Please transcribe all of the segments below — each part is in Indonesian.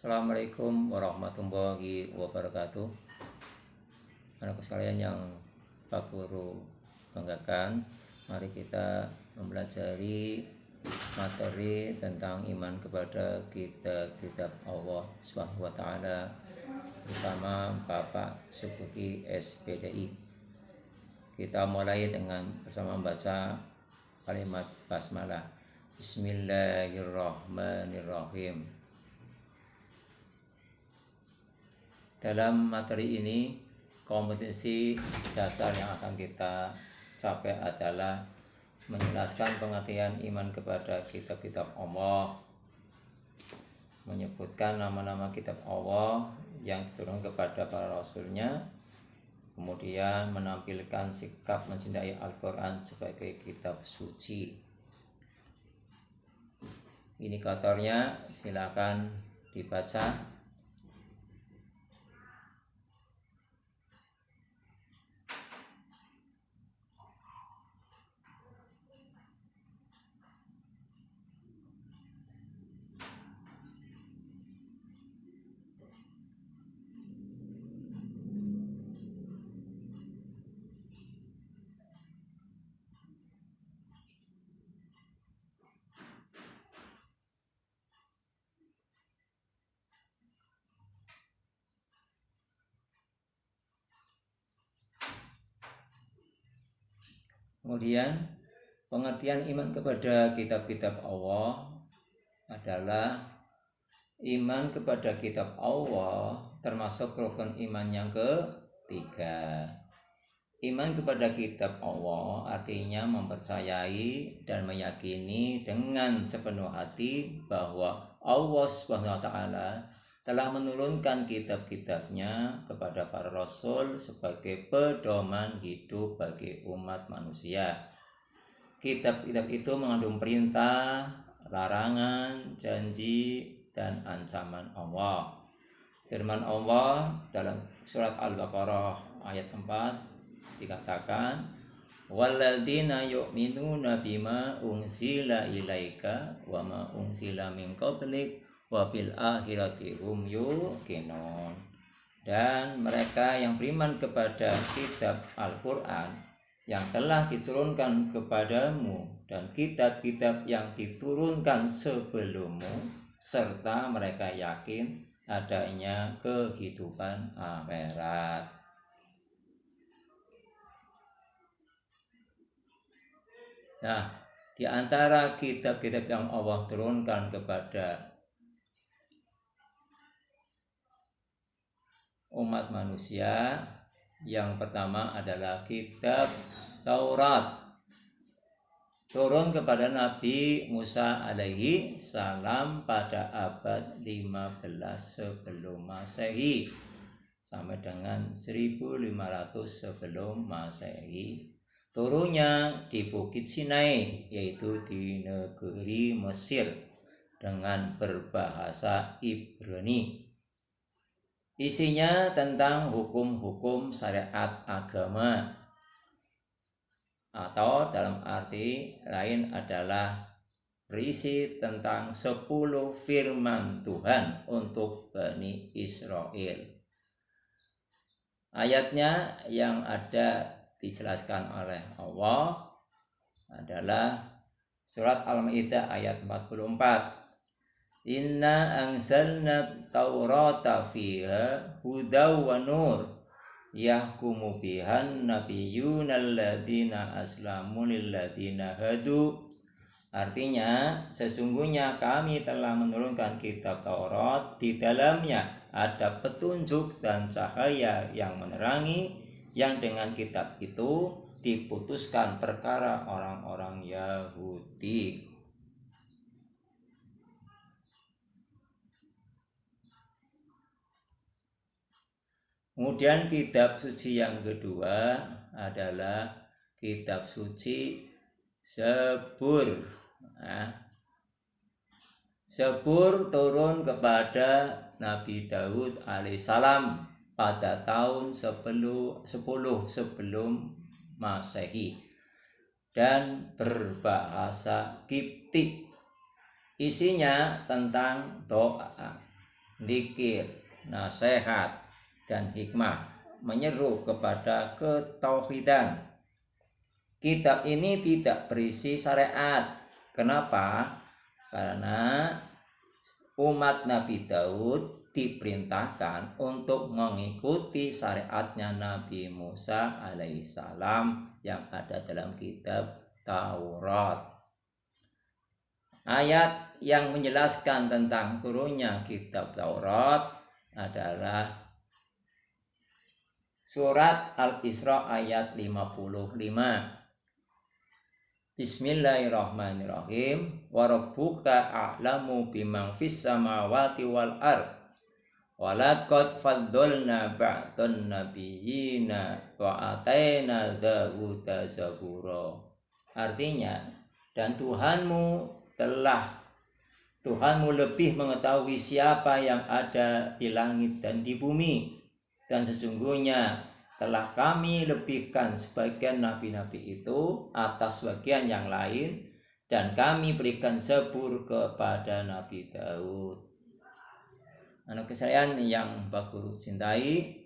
Assalamualaikum warahmatullahi wabarakatuh. Anak sekalian yang Pak Guru banggakan, mari kita mempelajari materi tentang iman kepada kitab-kitab Allah Subhanahu wa taala bersama Bapak Subuki SPDI. Kita mulai dengan bersama membaca kalimat basmalah. Bismillahirrahmanirrahim. Dalam materi ini, kompetensi dasar yang akan kita capai adalah menjelaskan pengertian iman kepada kitab-kitab Allah, menyebutkan nama-nama kitab Allah yang diturun kepada para rasulnya, kemudian menampilkan sikap mencintai Al-Quran sebagai kitab suci. Indikatornya silakan dibaca. Kemudian pengertian iman kepada kitab-kitab Allah adalah iman kepada kitab Allah termasuk rukun iman yang ketiga. Iman kepada kitab Allah artinya mempercayai dan meyakini dengan sepenuh hati bahwa Allah Subhanahu wa taala telah menurunkan kitab-kitabnya kepada para rasul sebagai pedoman hidup bagi umat manusia. Kitab-kitab itu mengandung perintah, larangan, janji, dan ancaman Allah. Firman Allah dalam surat Al-Baqarah ayat 4 dikatakan, walladzina yu'minuna bima unzila ilaika wa ma unzila min qablik wa bil akhirati hum yuqinun. Dan mereka yang beriman kepada kitab Al-Quran yang telah diturunkan kepadamu dan kitab-kitab yang diturunkan sebelummu, serta mereka yakin adanya kehidupan akhirat. Nah, di antara kitab-kitab yang Allah turunkan kepada umat manusia, yang pertama adalah kitab Taurat, turun kepada Nabi Musa alaihi salam pada abad 15 sebelum Masehi sampai dengan 1500 sebelum Masehi. Turunnya di Bukit Sinai, yaitu di negeri Mesir, dengan berbahasa Ibrani. Isinya tentang hukum-hukum syariat agama, atau dalam arti lain adalah berisi tentang 10 firman Tuhan untuk Bani Israel. Ayatnya yang ada dijelaskan oleh Allah adalah surat Al-Maidah ayat 44. Inna anzalna taurata fiha hudaw wa nur yahkumu bihan nabiyyuna alladina aslamu lilladina hadu. Artinya, sesungguhnya kami telah menurunkan kitab Taurat, di dalamnya ada petunjuk dan cahaya yang menerangi, yang dengan kitab itu diputuskan perkara orang-orang Yahudi. Kemudian kitab suci yang kedua adalah kitab suci Zabur. Zabur turun kepada Nabi Daud alaihissalam pada tahun 10 sebelum Masehi dan berbahasa Kipti. Isinya tentang doa, zikir, nasihat, dan hikmah, menyeru kepada ketauhidan. Kitab ini tidak berisi syariat. Kenapa? Karena umat Nabi Daud diperintahkan untuk mengikuti syariatnya Nabi Musa alaihissalam yang ada dalam kitab Taurat. Ayat yang menjelaskan tentang turunnya kitab Taurat adalah surat Al-Isra ayat 55. Bismillahirrahmanirrahim. Wa rabbuka a'lamu biman fis samawati wal ard. Wa laqad faddalna ba'dhan nabiyyina wa ataina Dawuda zabura. Artinya, dan Tuhanmu lebih mengetahui siapa yang ada di langit dan di bumi, dan sesungguhnya telah kami lebihkan sebagian nabi-nabi itu atas sebagian yang lain, dan kami berikan Zabur kepada Nabi Daud. Anak kesayangan yang Pak Guru cintai.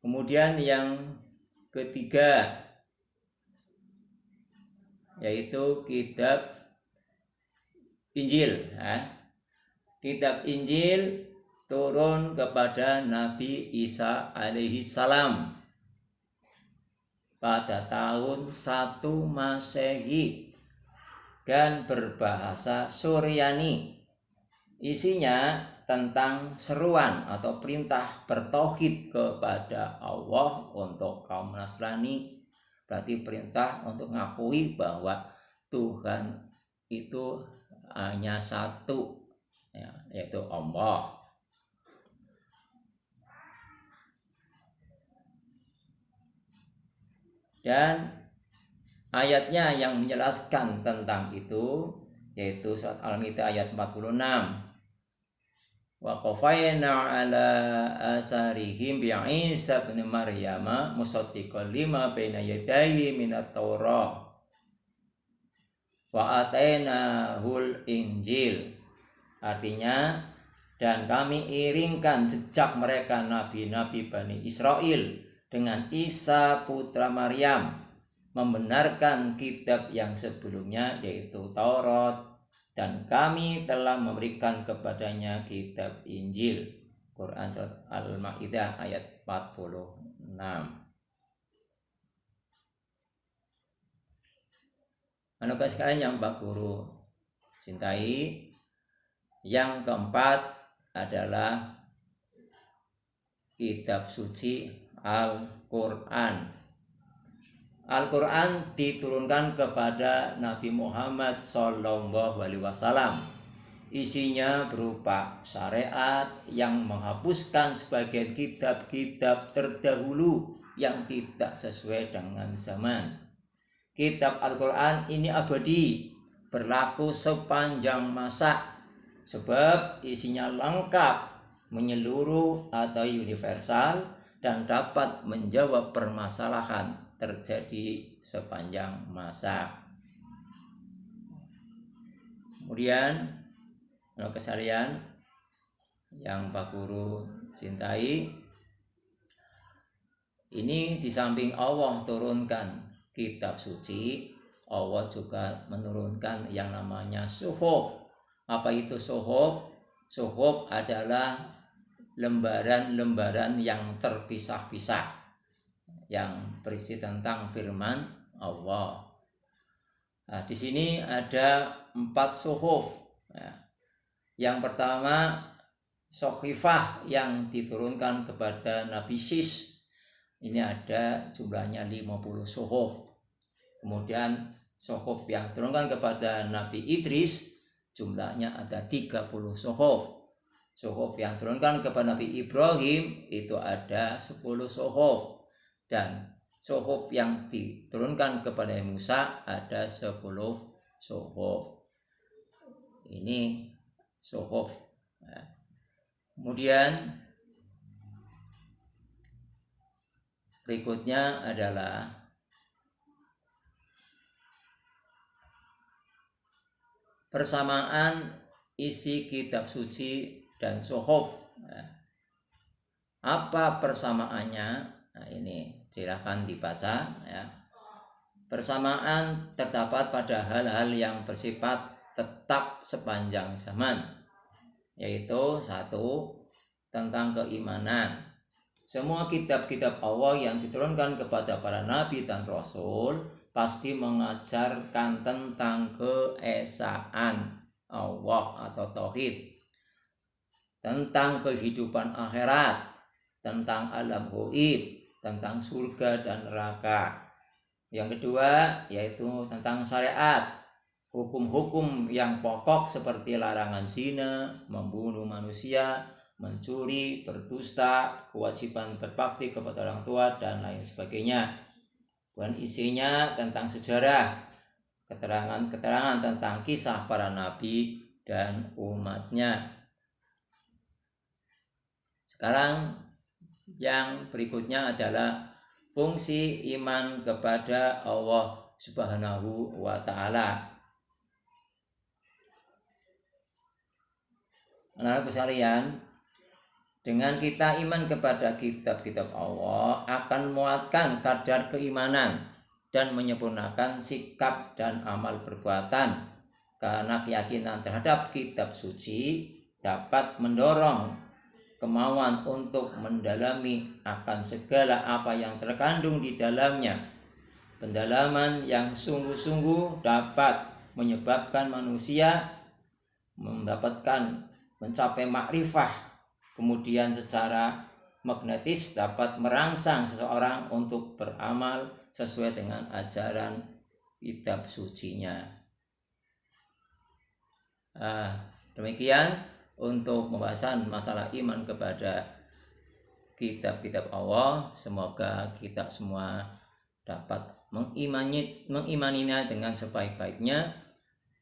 Kemudian yang ketiga yaitu kitab Injil. Kitab Injil turun kepada Nabi Isa alaihi salam pada tahun 1 Masehi dan berbahasa Suryani. Isinya tentang seruan atau perintah bertauhid kepada Allah untuk kaum Nasrani. Berarti perintah untuk mengakui bahwa Tuhan itu hanya satu, yaitu Allah. Dan ayatnya yang menjelaskan tentang itu yaitu surat Al-Maidah ayat 46. Wa qafayna ala asarihim bi Isa bin Maryam musaddiqan lima baina yadayhi minat Taurah wa atainahul Injil. Artinya, dan kami iringkan jejak mereka nabi-nabi Bani Israel dengan Isa putra Maryam, membenarkan kitab yang sebelumnya yaitu Taurat, dan kami telah memberikan kepadanya kitab Injil. Quran surat Al-Maidah ayat 46. Anak sekalian yang Pak Guru cintai, yang keempat adalah kitab suci Al-Quran. Al-Quran diturunkan kepada Nabi Muhammad SAW. Isinya berupa syariat yang menghapuskan sebagian kitab-kitab terdahulu yang tidak sesuai dengan zaman. Kitab Al-Quran ini abadi, berlaku sepanjang masa, sebab isinya lengkap, menyeluruh atau universal, dan dapat menjawab permasalahan terjadi sepanjang masa. Kemudian kesalian yang Pak Guru cintai, ini di samping Allah turunkan kitab suci, Allah juga menurunkan yang namanya suhuf. Apa itu suhuf? Suhuf adalah lembaran-lembaran yang terpisah-pisah yang berisi tentang firman Allah. Nah, di sini ada 4 suhuf. Yang pertama, Sohifah yang diturunkan kepada Nabi Sis. Ini ada jumlahnya 50 suhuf. Kemudian suhuf yang diturunkan kepada Nabi Idris, jumlahnya ada 30 suhuf. Suhuf yang diturunkan kepada Nabi Ibrahim itu ada 10 suhuf. Dan suhuf yang diturunkan kepada Musa ada 10 suhuf. Ini suhuf. Kemudian berikutnya adalah persamaan isi kitab suci dan suhuf. Apa persamaannya? Nah, ini silakan dibaca ya. Persamaan terdapat pada hal-hal yang bersifat tetap sepanjang zaman, yaitu satu, tentang keimanan. Semua kitab-kitab Allah yang diturunkan kepada para nabi dan rasul pasti mengajarkan tentang keesaan Allah atau tauhid, tentang kehidupan akhirat, tentang alam gaib, tentang surga dan neraka. Yang kedua yaitu tentang syariat, hukum-hukum yang pokok seperti larangan zina, membunuh manusia, mencuri, berdusta, kewajiban berbakti kepada orang tua, dan lain sebagainya. Dan isinya tentang sejarah, keterangan-keterangan tentang kisah para nabi dan umatnya. Sekarang yang berikutnya adalah fungsi iman kepada Allah Subhanahu wa Ta'ala. Anak-anak sekalian, dengan kita iman kepada kitab-kitab Allah akan menguatkan kadar keimanan dan menyempurnakan sikap dan amal perbuatan, karena keyakinan terhadap kitab suci dapat mendorong kemauan untuk mendalami akan segala apa yang terkandung di dalamnya. Pendalaman yang sungguh-sungguh dapat menyebabkan manusia mencapai makrifah, kemudian secara magnetis dapat merangsang seseorang untuk beramal sesuai dengan ajaran kitab sucinya. Demikian untuk pembahasan masalah iman kepada kitab-kitab Allah. Semoga kita semua dapat mengimaninya dengan sebaik-baiknya,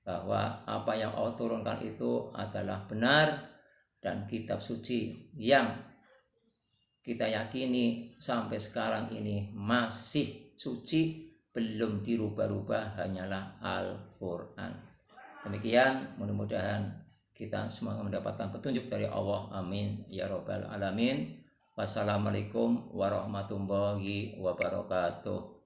bahwa apa yang Allah turunkan itu adalah benar, dan kitab suci yang kita yakini sampai sekarang ini masih suci, belum dirubah-rubah, hanyalah Al-Quran. Demikian, mudah-mudahan kita semua mendapatkan petunjuk dari Allah. Amin ya rabbal alamin. Wassalamualaikum warahmatullahi wabarakatuh.